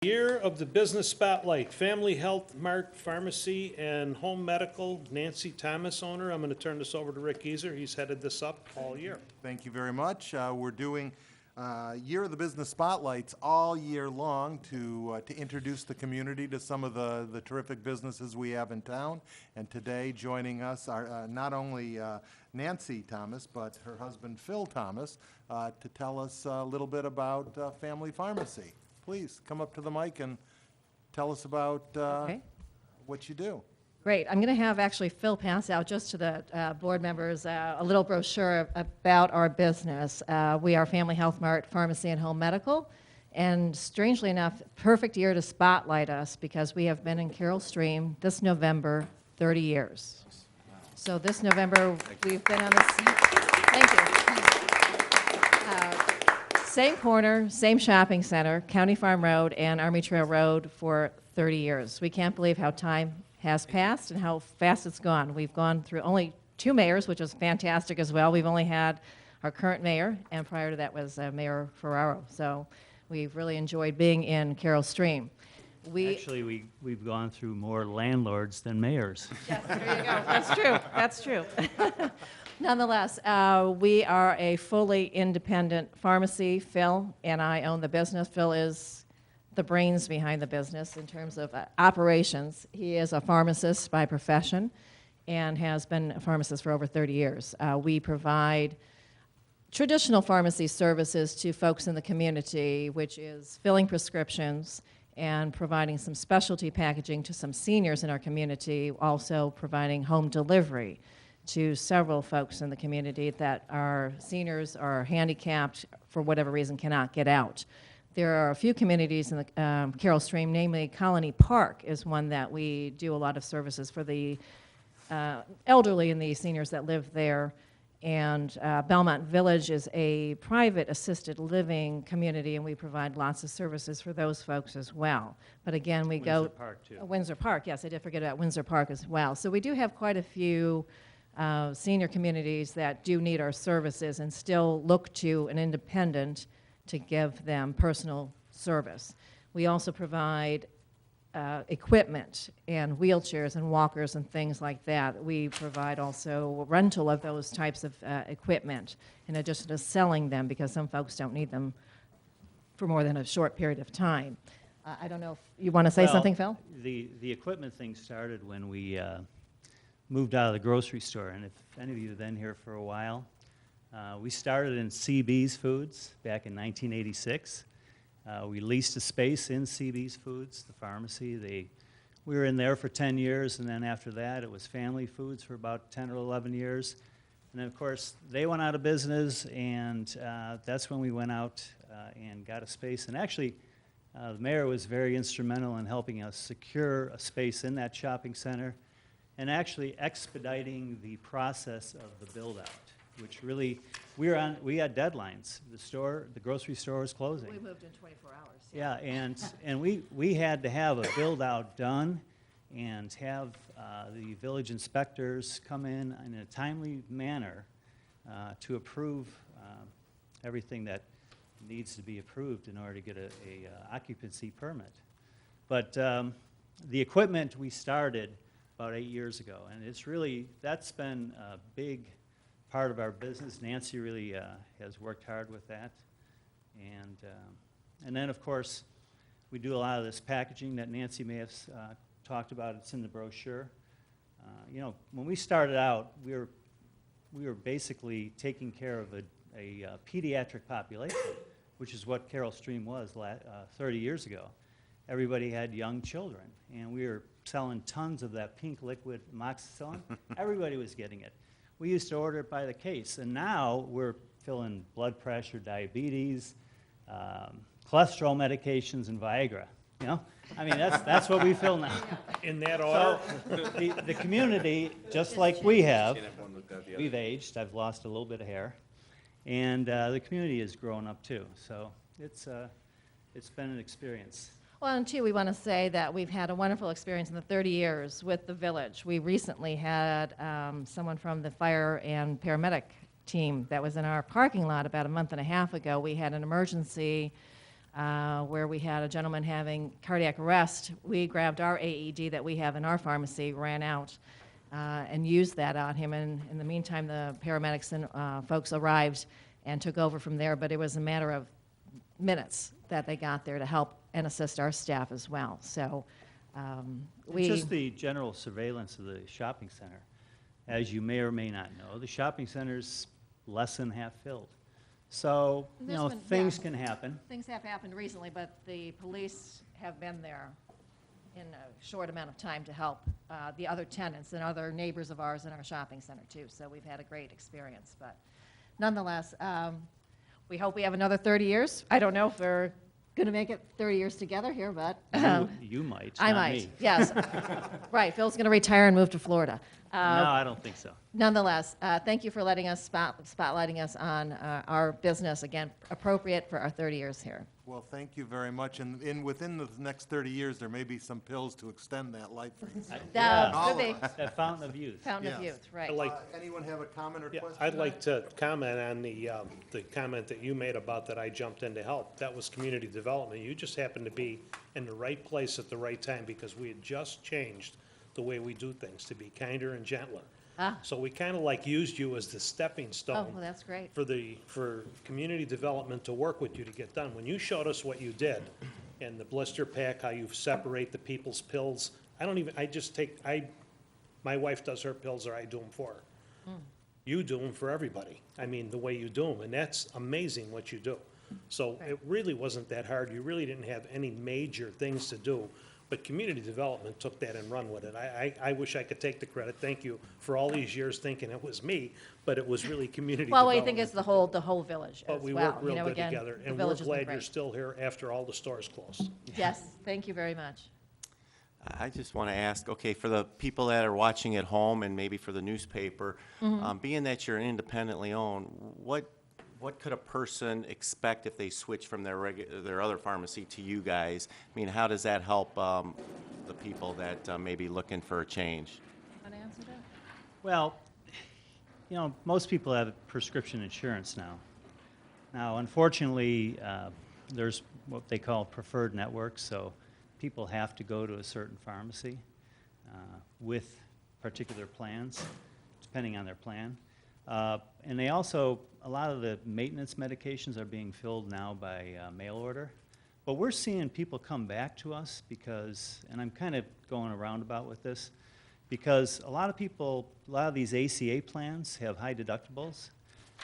Year of the Business Spotlight, Family Health Mart Pharmacy and Home Medical, Nancy Thomas owner. I'm going to turn this over to Rick Geezer. He's headed this up all year. Thank you very much. We're doing Year of the Business Spotlights all year long to introduce the community to some of the terrific businesses we have in town. And today, joining us are not only Nancy Thomas, but her husband Phil Thomas, to tell us a little bit about Family Pharmacy. Please come up to the mic and tell us about Okay. what you do. Great. I'm going to have actually Phil pass out just to the board members a little brochure about our business. We are Family Health Mart Pharmacy and Home Medical. And strangely enough, perfect year to spotlight us because we have been in Carroll Stream this November 30 years. So this November, we've been on this. Thank you. Same corner, same shopping center, County Farm Road and Army Trail Road for 30 years. We can't believe how time has passed and how fast it's gone. We've gone through only 2 mayors, which was fantastic as well. We've only had our current mayor, and prior to that was Mayor Ferraro. So we've really enjoyed being in Carroll Stream. Actually, we've gone through more landlords than mayors. Yes, there you go. That's true. That's true. Nonetheless, we are a fully independent pharmacy. Phil and I own the business. Phil is the brains behind the business in terms of operations. He is a pharmacist by profession and has been a pharmacist for over 30 years. We provide traditional pharmacy services to folks in the community, which is filling prescriptions and providing some specialty packaging to some seniors in our community, also providing home delivery to several folks in the community that are seniors or handicapped for whatever reason cannot get out. There are a few communities in the Carroll Stream, namely Colony Park is one that we do a lot of services for the elderly and the seniors that live there. And Belmont Village is a private assisted living community, and we provide lots of services for those folks as well. But again, we go... Windsor Park, too. Windsor Park, yes, I did forget about Windsor Park as well. So we do have quite a few senior communities that do need our services and still look to an independent to give them personal service. We also provide equipment and wheelchairs and walkers and things like that. We provide also rental of those types of equipment in addition to selling them because some folks don't need them for more than a short period of time. I don't know if you want to say something, Phil? The equipment thing started when we moved out of the grocery store, and if any of you have been here for a while, we started in CB's Foods back in 1986. We leased a space in CB's Foods, the pharmacy. We were in there for 10 years, and then after that, it was Family Foods for about 10 or 11 years. And then, of course, they went out of business, and that's when we went out and got a space. And actually, the mayor was very instrumental in helping us secure a space in that shopping center and actually expediting the process of the build-out, which really, we had deadlines. The grocery store was closing. We moved in 24 hours. Yeah, and we had to have a build-out done and have the village inspectors come in a timely manner to approve everything that needs to be approved in order to get a occupancy permit. But the equipment we started about 8 years ago, and that's been a big part of our business. Nancy really has worked hard with that. And then, of course, we do a lot of this packaging that Nancy may have talked about. It's in the brochure. When we started out, we were basically taking care of a pediatric population, which is what Carroll Stream was 30 years ago. Everybody had young children, and we were selling tons of that pink liquid amoxicillin. Everybody was getting it. We used to order it by the case, and now we're filling blood pressure, diabetes, cholesterol medications, and Viagra. I mean, that's what we fill now. In that order? So the community, just like we have, we've aged. I've lost a little bit of hair, and the community has grown up too. So it's been an experience. Well, and too, we want to say that we've had a wonderful experience in the 30 years with the village. We recently had someone from the fire and paramedic team that was in our parking lot about a month and a half ago. We had an emergency where we had a gentleman having cardiac arrest. We grabbed our AED that we have in our pharmacy, ran out, and used that on him. And in the meantime, the paramedics and folks arrived and took over from there. But it was a matter of minutes that they got there to help and assist our staff as well. So It's just the general surveillance of the shopping center. As you may or may not know, the shopping center's less than half filled. So, There's been- things yeah. can happen. Things have happened recently, but the police have been there in a short amount of time to help the other tenants and other neighbors of ours in our shopping center, too. So we've had a great experience. But nonetheless, we hope we have another 30 years. I don't know if we're going to make it 30 years together here, but You might, I not might. me. Yes. Right. Phil's going to retire and move to Florida. No, I don't think so. Nonetheless, thank you for letting us spotlighting us on our business, again, appropriate for our 30 years here. Well, thank you very much, and within the next 30 years, there may be some pills to extend that life. Could be. That fountain of youth. Fountain of Yes. Youth, right. I like, Anyone have a comment or yeah, question? I'd like to comment on the comment that you made about that I jumped in to help. That was community development. You just happened to be in the right place at the right time because we had just changed the way we do things to be kinder and gentler. Ah. So we kind of like used you as the stepping Oh, stone. well, that's great. For community development to work with you to get done. When you showed us what you did, and the blister pack, how you separate the people's pills, my wife does her pills, or I do them for her. You do them for everybody. I mean, the way you do them, and that's amazing what you do. So it really wasn't that hard. You really didn't have any major things to do. But community development took that and run with it. I wish I could take the credit. Thank you for all these years thinking it was me, but it was really community Well, development. I think it's the whole village But as we well. work real good Again, together, the and we're village has been glad you're great. still here after all the stores closed. Yes, thank you very much. I just want to ask, okay, for the people that are watching at home and maybe for the newspaper, being that you're independently owned, what could a person expect if they switch from their other pharmacy to you guys? I mean, how does that help the people that may be looking for a change? Want to answer that? Well, most people have prescription insurance now. Now, unfortunately, there's what they call preferred networks, so people have to go to a certain pharmacy with particular plans, depending on their plan. And they also, a lot of the maintenance medications are being filled now by mail order. But we're seeing people come back to us because, and I'm kind of going a roundabout with this, because a lot of these ACA plans have high deductibles.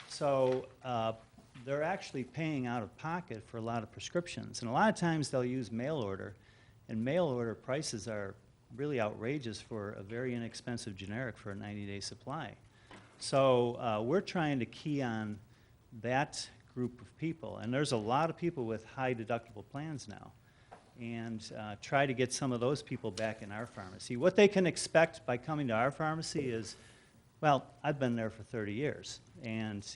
So they're actually paying out of pocket for a lot of prescriptions. And a lot of times they'll use mail order, and mail order prices are really outrageous for a very inexpensive generic for a 90-day supply. So we're trying to key on that group of people. And there's a lot of people with high deductible plans now. And try to get some of those people back in our pharmacy. What they can expect by coming to our pharmacy is, well, I've been there for 30 years. And,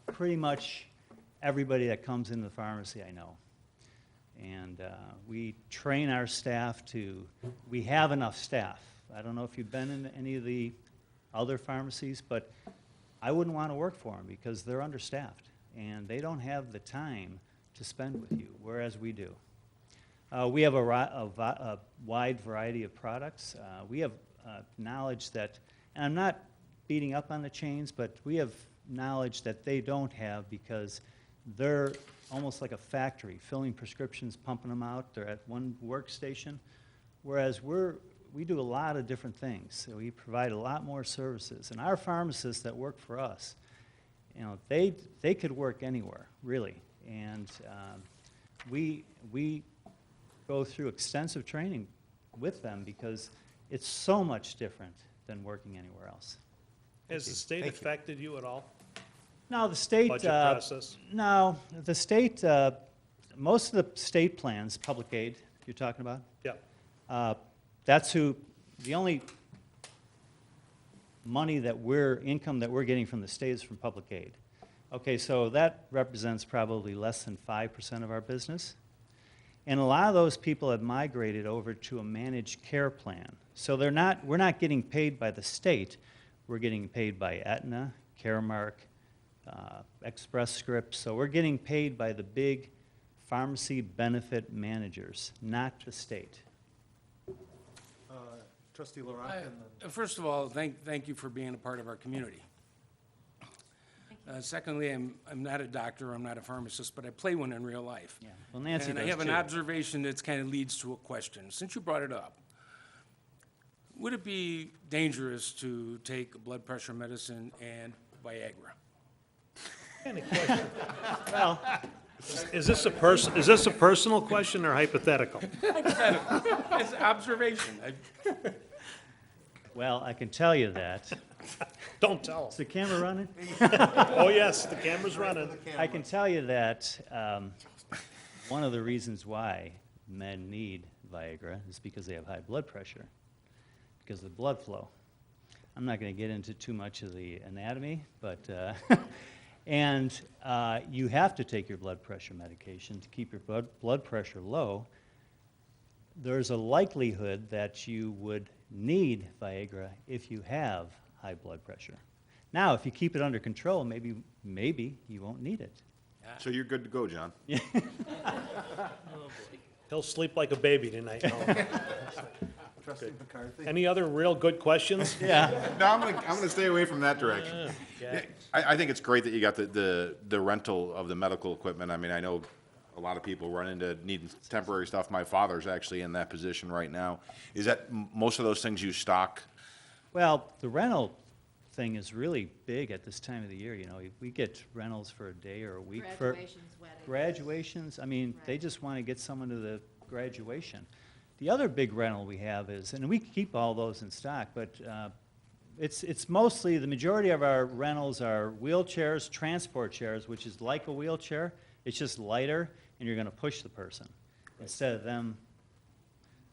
pretty much everybody that comes into the pharmacy I know. And we train our staff we have enough staff. I don't know if you've been in any of the other pharmacies, but I wouldn't want to work for them because they're understaffed and they don't have the time to spend with you, whereas we do. We have a wide variety of products. We have knowledge that, and I'm not beating up on the chains, but we have knowledge that they don't have because they're almost like a factory, filling prescriptions, pumping them out. They're at one workstation, whereas we do a lot of different things. So we provide a lot more services. And our pharmacists that work for us, they could work anywhere, really. And we go through extensive training with them because it's so much different than working anywhere else. Has the state affected you at all? No, the state. Budget process? No, the state. Most of the state plans, public aid, you're talking about. Yeah. That's the only income that we're getting from the state is from public aid. Okay, so that represents probably less than 5% of our business. And a lot of those people have migrated over to a managed care plan. So we're not getting paid by the state. We're getting paid by Aetna, Caremark, Express Scripts. So we're getting paid by the big pharmacy benefit managers, not the state. Trustee LaRocque and then- First of all, thank you for being a part of our community. Secondly, I'm not a doctor, I'm not a pharmacist, but I play one in real life. Yeah, well, Nancy And I does have an too. observation that kind of leads to a question. Since you brought it up, would it be dangerous to take blood pressure medicine and Viagra? Kind of question. Well, Is this a personal question or hypothetical? It's an observation. well, I can tell you that. Don't tell Is the camera running? them. Oh, yes, the camera's running. I can tell you that one of the reasons why men need Viagra is because they have high blood pressure, because of the blood flow. I'm not going to get into too much of the anatomy, but, and you have to take your blood pressure medication to keep your blood pressure low. There's a likelihood that you would need Viagra if you have high blood pressure. Now, if you keep it under control, maybe you won't need it. So you're good to go, John. He'll sleep like a baby tonight. No. Trustee McCarthy. Any other real good questions? Yeah. No, I'm gonna stay away from that direction. Yeah. I think it's great that you got the rental of the medical equipment. I mean, I know a lot of people run into needing temporary stuff. My father's actually in that position right now. Is that, most of those things you stock? Well, the rental thing is really big at this time of the year, you know. We get rentals for a day or a week for Graduations, weddings. graduations. I mean, they just want to get someone to the graduation. The other big rental we have is, and we keep all those in stock, but it's mostly, the majority of our rentals are wheelchairs, transport chairs, which is like a wheelchair. It's just lighter, and you're going to push the person instead of them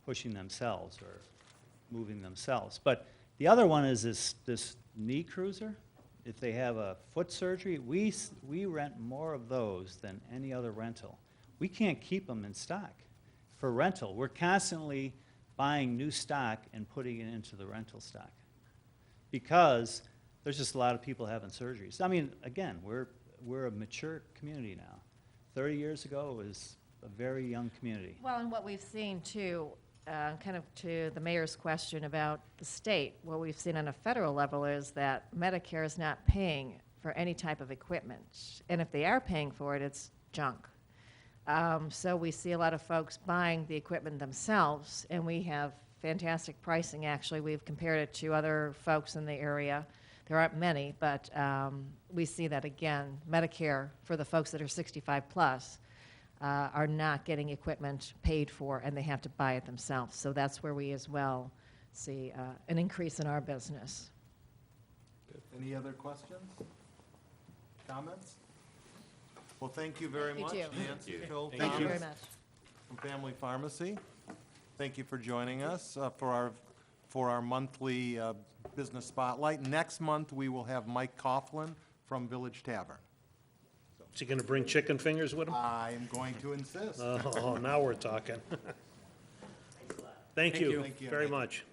pushing themselves or moving themselves. But the other one is this knee cruiser. If they have a foot surgery, we rent more of those than any other rental. We can't keep them in stock for rental. We're constantly buying new stock and putting it into the rental stock because there's just a lot of people having surgeries. I mean, again, we're a mature community now. 30 years ago, it was a very young community. Well, and what we've seen too, kind of to the mayor's question about the state, what we've seen on a federal level is that Medicare is not paying for any type of equipment. And if they are paying for it, it's junk. So we see a lot of folks buying the equipment themselves, and we have fantastic pricing, actually. We've compared it to other folks in the area. There aren't many, but we see that, again, Medicare, for the folks that are 65 plus, are not getting equipment paid for, and they have to buy it themselves. So that's where we as well see an increase in our business. Any other questions? Comments? Well, thank you very Thank much, you. Nancy, Phil, Thank you very Thomas much. from Family Pharmacy. Thank you for joining us for our monthly business spotlight. Next month, we will have Mike Coughlin from Village Tavern. Is he gonna bring chicken fingers with him? I am going to insist. Oh, now we're talking. Thank you. you Thank you. very much.